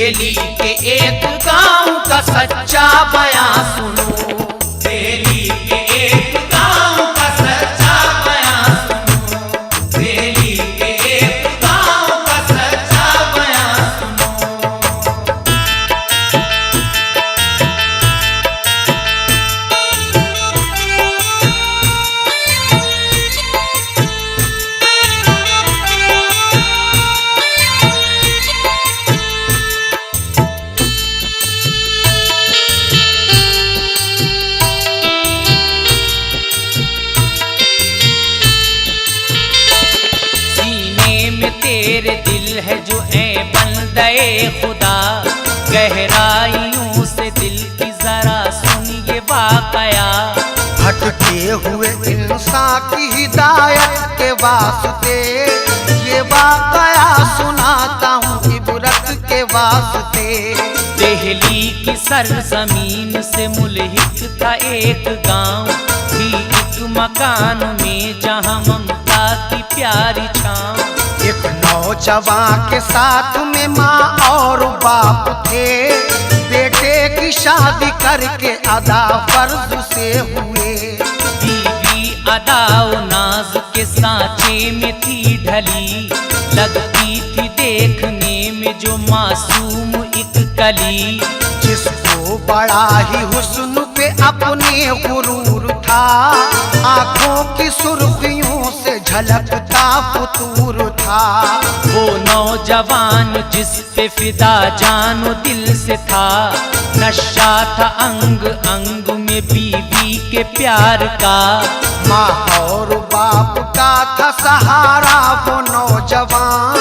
बेली के एक गांव का सच्चा बयां सुनो, बेली के एक गांव का सच्चा बयां सुनो, बेली के एक गांव का सच्चा बयां सुनो। तेरे दिल है जो ऐ बंदे खुदा, गहराइयों से दिल की जरा सुन ये वाकया। भटके हुए इंसान की हिदायत के वास्ते ये वाकया सुनाता हूँ इबरत के वास्ते। दिल्ली की सरजमीन से मुल्हिक था एक गांव, थी एक मकान में जहां ममता की प्यारी छाँव। एक नौजवान के साथ में माँ और बाप थे, बेटे की शादी करके अदा फर्ज से हुए। बीवी अदाओ नाज के सांचे में थी ढली, लगती थी देखने में जो मासूम एक कली। जिसको बड़ा ही हुस्न पे अपने गुरूर था, आंखों की सुर्खियों से झलकता फतूर था। वो नौजवान जिस पे फिदा जानो दिल से था, नशा था अंग अंग में बीवी के प्यार का। माँ और बाप का था सहारा वो नौजवान,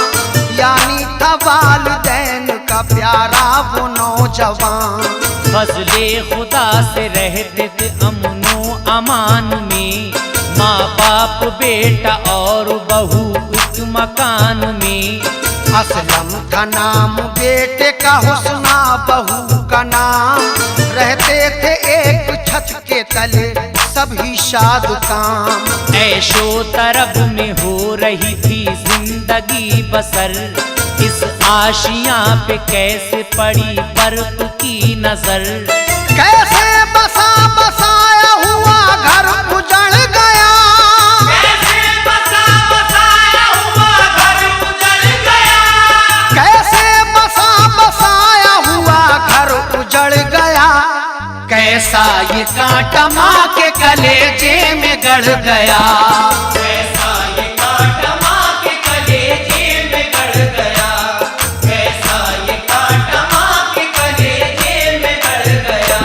यानी था वालिदैन का प्यारा वो नौजवान। फजले खुदा से रहते थे अमनो अमान में, माँ बाप बेटा और बहू एक मकान में। असलम का नाम बेटे का, हुस्ना बहू का नाम। रहते थे एक छत के तले सभी शाद काम। ऐशो तरब में हो रही थी जिंदगी बसर, इस आशियां पे कैसे पड़ी बर्फ की नजर। कैसे बसा बसाया हुआ घर उजड़ गया, कैसे बसा बसाया हुआ घर उजड़ गया, कैसे बसा बसाया हुआ घर उजड़ गया। कैसा ये कांटा माँ के कलेजे में गड़ गया, कैसा ये कांटा माँ के कलेजे में गड़ गया, कैसा ये कांटा माँ के कलेजे में गड़ गया।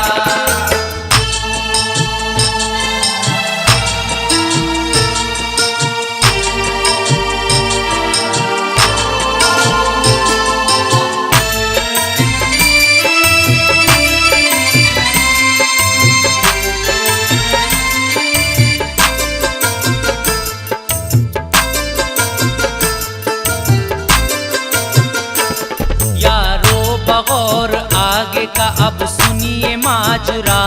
और आगे का अब सुनिए माजरा,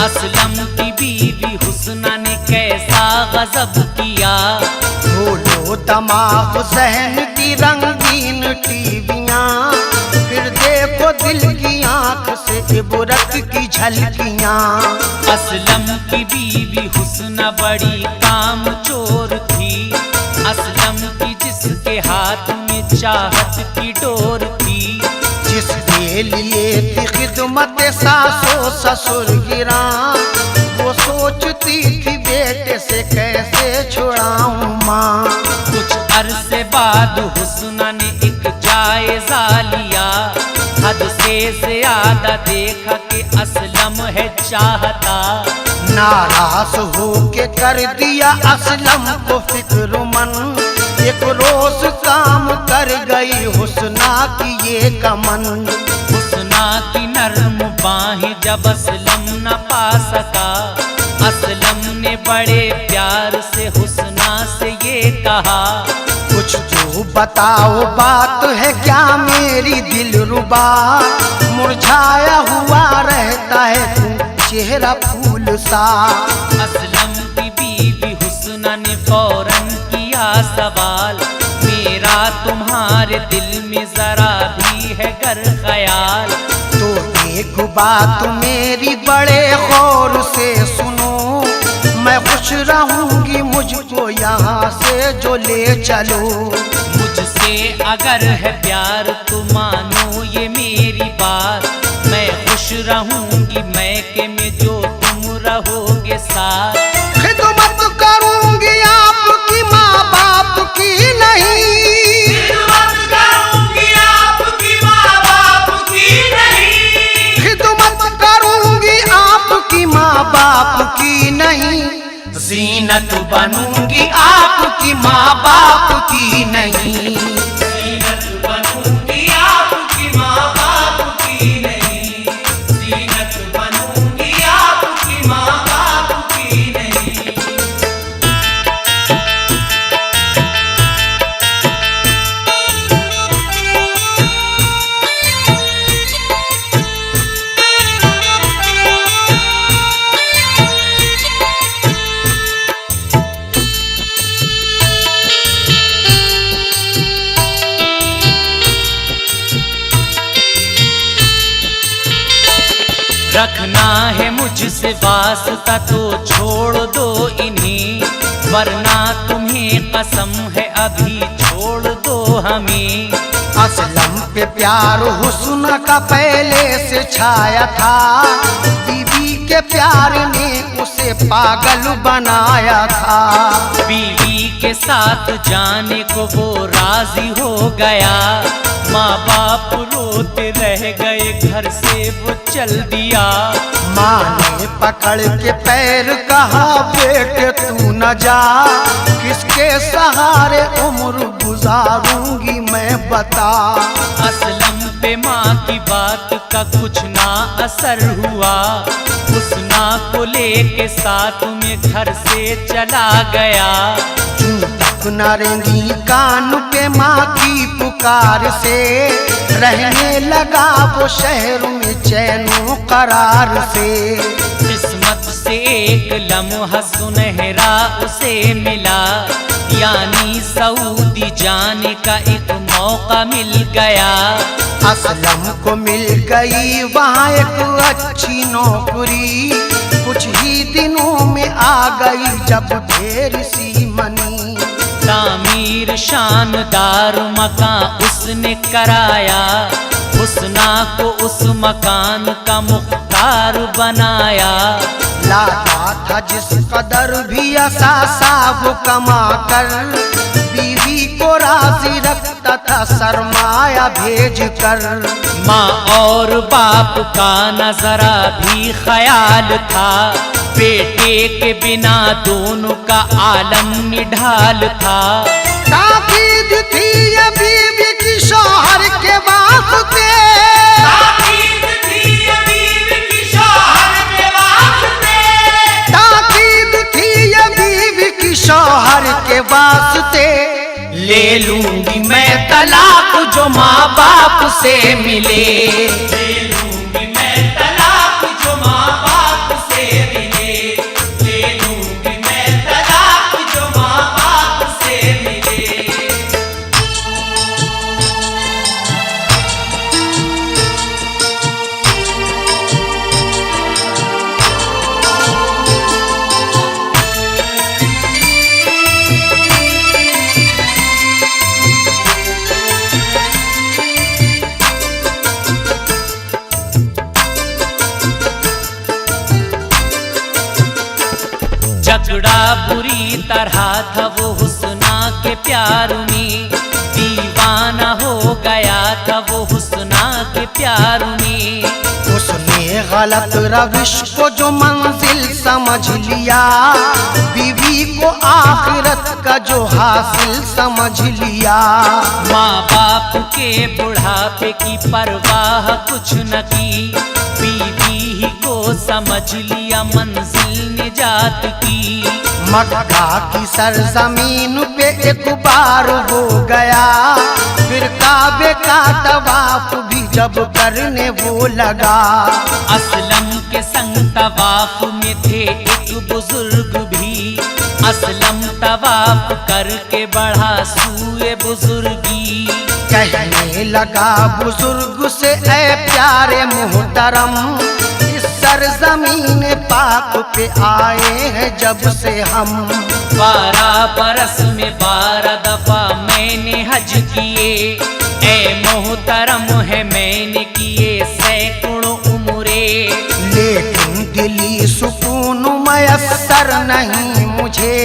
असलम की बीवी हुस्ना ने कैसा गजब किया। खोलो दमाग जहन की रंगीन टीवियां, फिर देखो दिल की आंख से इबरत की झलकियां। असलम की बीवी हुस्ना बड़ी काम चोर थी, असलम की जिसके हाथ में चाहत की डोर थी। जिसके लिए थी खिदमत सासो ससुर गिरा, वो सोचती थी बेटे से कैसे छुड़ाऊं माँ। कुछ अरसे बाद हुस्ना ने एक जायजा लिया, हद से ज्यादा देखा कि असलम है चाहता। नाराज हो के कर दिया असलम को फिक्रमंद, एक रोज काम कर गई हुस्ना की ये कमन। हुस्ना की नरम बाहें जब असलम न पा सका, असलम ने बड़े प्यार से हुस्ना से ये कहा। कुछ तो बताओ बात है क्या मेरी दिलरुबा, मुरझाया हुआ रहता है तुम चेहरा फूल सा। असलम की बीवी हुस्ना ने फौरन किया सवाल, मेरा तुम्हारे दिल में जरा भी है गर ख्याल। तो एक बात मेरी बड़े गौर से सुनो, मैं खुश रहूंगी मुझको यहाँ से जो ले चलो। मुझसे अगर है प्यार तो मानो ये मेरी बात, मैं खुश रहूंगी मैके में जो तुम रहोगे साथ। खिदमत करूंगी आपकी माँ बाप की नहीं, खिदमत करूंगी आपकी माँ बाप की नहीं, खिदमत करूंगी आपकी माँ बाप की नहीं। ज़ीनत बनूंगी आपकी माँ बाप की नहीं, ज़ीनत बनूंगी आपकी माँ बाप की नहीं, ज़ीनत बनूंगी आपकी माँ बाप की नहीं। रखना है मुझसे वास्ता तो छोड़ दो इन्हें, वरना तुम्हें कसम है अभी छोड़ दो हमें। असलम पे प्यार हुस्न का पहले से छाया था, बीवी के प्यार ने उसे पागल बनाया था। बीवी के साथ जाने को वो राजी हो गया, माँ बाप रोते रह गए घर से वो चल दिया। माँ ने पकड़ के पैर कहा बेटे तू न जा, किसके सहारे उम्र गुजारूंगी मैं बता। असलम पे माँ की बात का कुछ ना असर हुआ, हुस्ना को लेके साथ में घर से चला गया। चूं तक न रेंगी कान पे माँ की पुकार से, रहने लगा वो शहर में चैनो करार से। किस्मत से एक लम्हा सुनहरा उसे मिला, यानी सऊदी जाने का एक मौका मिल गया। असलम को मिल गई वहाँ एक अच्छी नौकरी, कुछ ही दिनों में आ गई जब ढेर सी मनी। तामीर शानदार मकान उसने कराया, हुस्ना को उस मकान का मुख्तार बनाया। लाता था जिस कदर भी असासा वो कमा कर, बीवी को राजी रखता था सरमाया भेज कर। माँ और बाप का न जरा भी ख्याल था, बेटे के बिना दोनों का आलम निढाल था। ताकीद थी ये बीवी की शौहर के वास्ते, ताकीद थी ये बीवी की शौहर के वास्ते, ताकीद थी ये बीवी की शौहर के वास्ते। ले लूंगी मैं तलाक जो माँ बाप से मिले, ले लूंगी मैं तलाक जो माँ बाप से मिले, ले लूंगी मैं तलाक जो माँ बाप से मिले। झगड़ा बुरी तरह था वो हुस्ना के प्यार में, दीवाना हो गया था वो हुस्ना के प्यार में। उसने गलत रविश को जो मंजिल समझ लिया, बीवी को आखिरत का जो हासिल समझ लिया। माँ बाप के बुढ़ापे की परवाह कुछ न की, बीवी ही को समझ लिया मंजिल निजात की। मक्का की सरजमीन पे एक बार हो गया, फिर काबे का तवाफ भी जब करने वो लगा। असलम के संग तवाफ में थे एक बुजुर्ग भी, असलम तवाफ करके बढ़ा सूए बुजुर्गी। कहने लगा बुजुर्ग से, ऐ प्यारे मोहतरम, इस सरजमीन पाक पे आए हैं जब से हम। 12 बरस में 12 दफा मैंने हज किए, ऐ मोहतरम है मैंने किए सैकड़ों उम्रे। लेकिन दिली सुकून मयस्सर नहीं मुझे,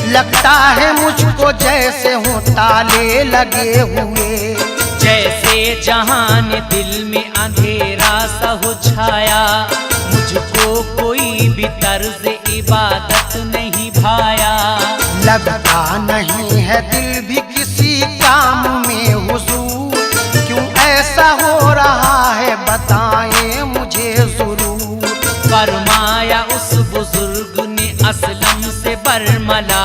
लगता है मुझको जैसे हूँ ताले लगे हुए। जैसे जहान दिल में अंधेरा सा हो छाया, मुझको कोई भी तर्ज इबादत नहीं भाया। लगता नहीं है दिल भी किसी काम में हुजूर, क्यों ऐसा हो रहा है बताएं मुझे जरूर। फरमाया उस बुजुर्ग ने असलम से बरमला,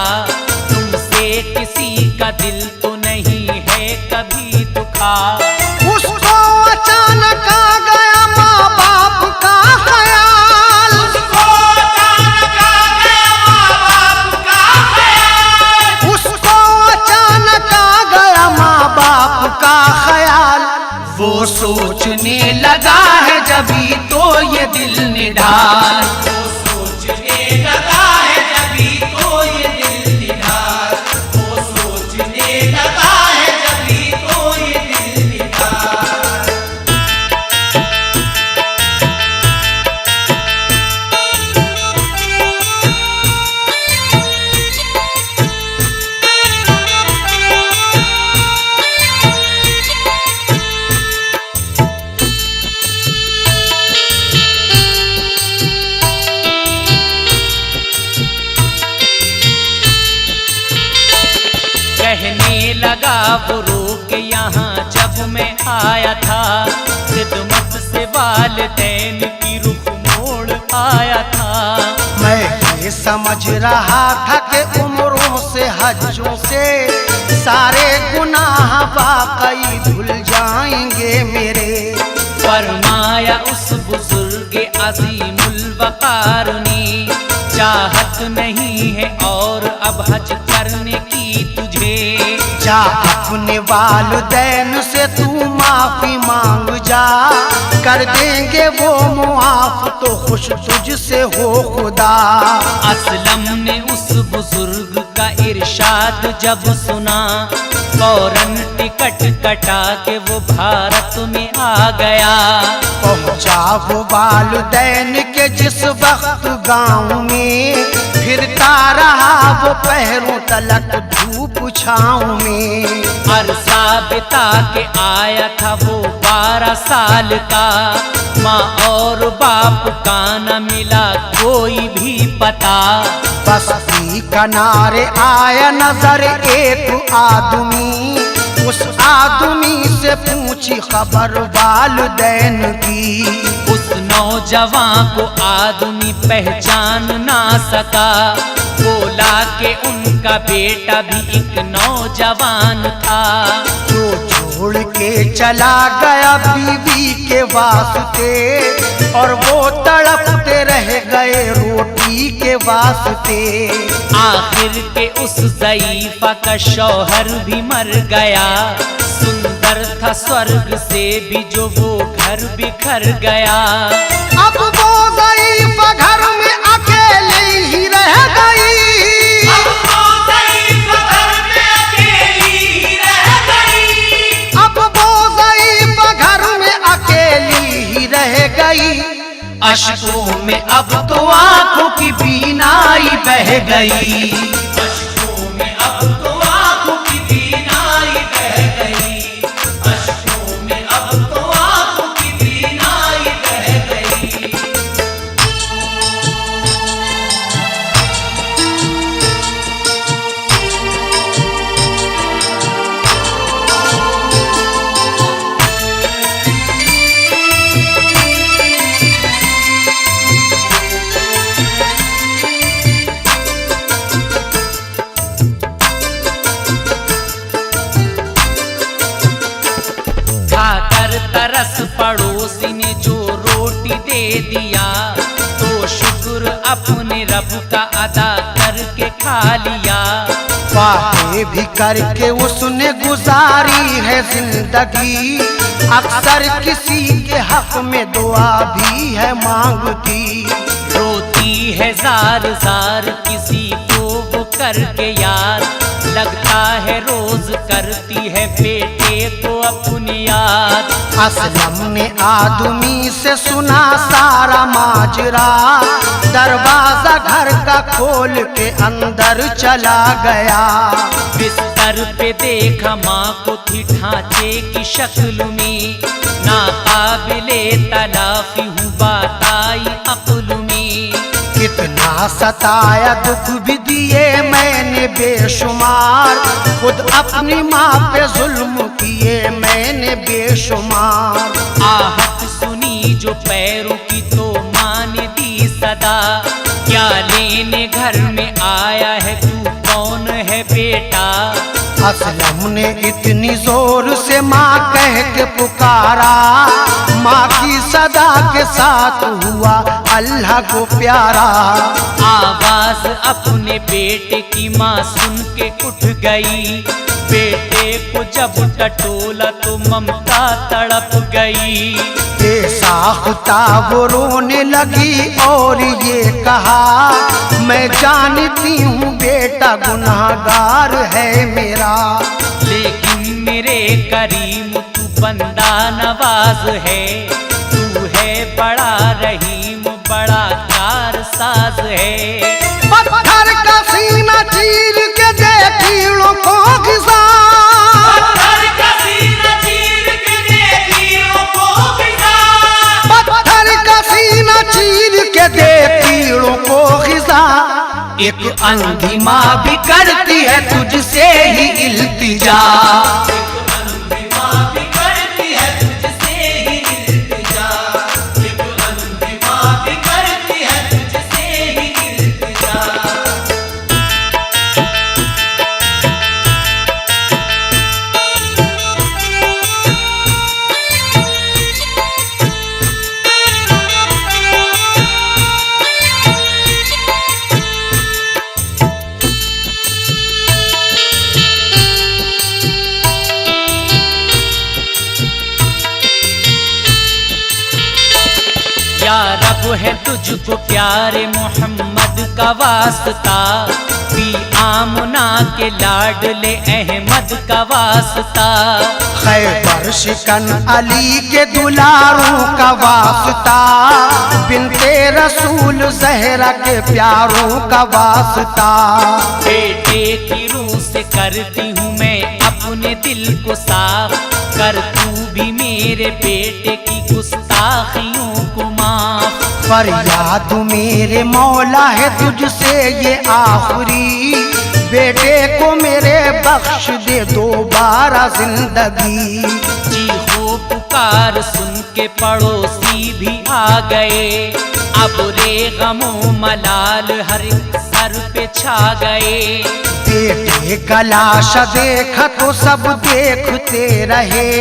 तुमसे किसी का दिल तो नहीं है कभी दुखा। उसको अचानक आ गया माँ बाप का ख्याल, उसको अचानक आ गया माँ बाप का ख्याल, उसको अचानक आ गया माँ बाप का ख्याल। वो सोचने लगा है जभी तो ये दिल निढाल, वो सोचने लगा है जभी तो ये दिल निढाल, वो सोचने लगा है जभी तो ये दिल निढाल। कहने लगा वो रोके यहाँ जब मैं आया था, खिदमत से वालिदैन की रुख मोड़ आया था। मैं ये समझ रहा था कि उम्रों से हज्जों से सारे गुनाह वाकई धुल जाएंगे मेरे। फरमाया उस बुजुर्ग अजीमुल वकार ने, चाहत नहीं है और अब हज करने की तुझे। जा अपने वालिदैन से तू माफी मांग जा, कर देंगे वो मुआफ तो खुश तुझसे हो खुदा। असलम ने उस बुजुर्ग का इरशाद जब सुना, फौरन टिकट कटा के वो भारत में आ गया। पहुंचा वो वालिदैन के जिस वक्त गांव में, फिरता रहा वो पैरों तलक धूप छाँव में। अरसा बिता के आया था वो 12 साल का, माँ और बाप का न मिला कोई भी पता। बस्ती किनारे आया नजर एक आदमी, उस आदमी से पूछी खबर वालिदैन की। उस नौजवान को आदमी पहचान ना सका, बोला कि उनका बेटा भी एक नौजवान था। जो छोड़ के चला गया बीवी के वास्ते, और वो तड़पते रह गए रोटी के वास्ते। आखिर के उस ज़ईफ़ा का शौहर भी मर गया, सुंदर था स्वर्ग से भी जो वो घर बिखर गया। अब वो ज़ईफ़ा घर में अकेले ही रह गई, अब वो ज़ईफ़ा घर में अकेली ही रह गई, अब वो ज़ईफ़ा घर में अकेली ही रह गई। अश्कों में अब तो आंखों की बीनाई बह गई, अश्कों में अब तो आंखों की बीनाई बह गई, अश्कों में अब तो आंखों की बीनाई बह गई। तरस पड़ोसी ने जो रोटी दे दिया, तो शुक्र अपने रब का अदा करके खा लिया। वाक़े आगे भी करके उसने गुजारी है जिंदगी, अक्सर किसी के हक में दुआ भी है मांगती। रोती है जार जार किसी को वो करके यार, लगता है रोज करती है बेटे को अपनी याद। असलम ने आदमी से सुना सारा माजरा, दरवाजा घर का खोल के अंदर चला गया। बिस्तर पे देखा माँ को थी ढांचे की शक्ल में, नाकाबिले तलाफी हूँ बात आई अक्ल में। कितना सताया दुख भी दिए मैंने बेशुमार, खुद अपनी माँ पे जुल्म किए मैंने बेशुमार। आहट सुनी जो पैरों की तो माँ ने दी सदा, क्या लेने घर में आया है तू कौन है बेटा। असलम ने इतनी जोर से माँ कह के पुकारा, माँ की सदा के साथ हुआ अल्लाह को प्यारा। आवाज अपने बेटे की माँ सुन के उठ गई, बेटे को जब टटोला तो ममता तड़प गई। बेसाख्ता वो रोने लगी और ये कहा, मैं जानती हूँ बेटा गुनाहगार है मेरा, लेकिन मेरे करीम तू बंदा नवाज है, तू है बड़ा रहीम बड़ा कारसाज है। पत्थर का सीना चीर के दे कीड़ों को घिसा, पत्थर का सीना चीर के दे कीड़ों को घिसा, पत्थर का सीना चीर के दे कीड़ों को घिसा। एक अंधी माँ भी करती है तुझसे ही इल्तिजा, या रब है तुझको प्यारे मोहम्मद का वास्ता, भी आमना के लाडले अहमद का वास्ता। खैबर शिकन अली के दुलारों का वास्ता, बिनते रसूल जहरा के प्यारों का वास्ता। बेटे की रूह से करती हूँ मैं अपने दिल को साफ, कर तू भी मेरे बेटे की गुस्ताखियों को माफ। फरियाद मेरे मौला है तुझसे ये आखिरी, बेटे को मेरे बख्श दे दोबारा जिंदगी। चीखो पुकार सुन के पड़ोसी भी आ गए, अब रे गमो मलाल हर एक सर पे छा गए। बेटे का लाश देखा तो सब देखते रहे,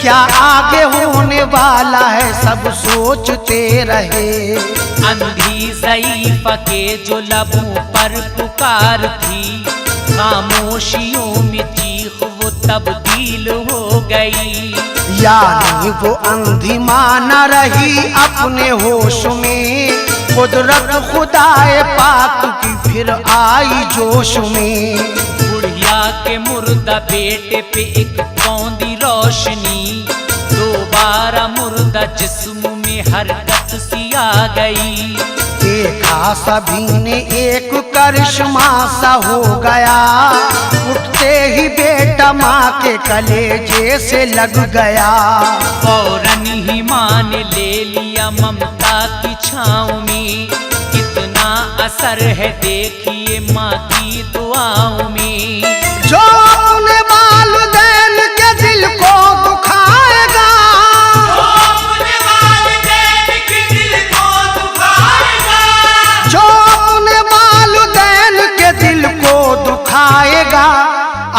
क्या आगे होने वाला है सब सोचते रहे। अंधी ज़ईफ़ा के जो लबों पर पुकार थी, खामोशियों में चीख वो तब्दील हो गई। यानी वो अंधी माँ न रही अपने होश में, कुदरत खुदाए पाक की फिर आई जोश में। बुढ़िया के मुर्दा बेटे पे एक कौंदी रोशनी, दोबारा मुर्दा जिस्म में हरकत सी आ गई। देखा सभी ने एक करिश्मा सा हो गया, उठते ही बेटा माँ के कलेजे से लग गया। फौरन ही माँ ने ले लिया ममता की छाँव में, कितना असर है देखिए माँ की दुआओं में। जो अपने वालिदैन के दिल को दुखाएगा, जो अपने वालिदैन के दिल को दुखाएगा, जो अपने वालिदैन के दिल को दुखाएगा,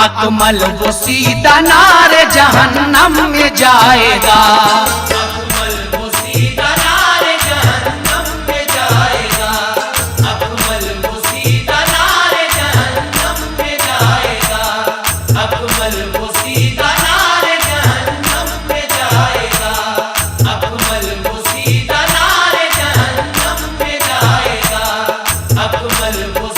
अकमल वो सीधा नारे जहन्नम में जाएगा। अकमल वो सीधा नारे जहन्नम में जाएगा, अकमल वो सीधा नारे जहन्नम में जाएगा। अकमल वो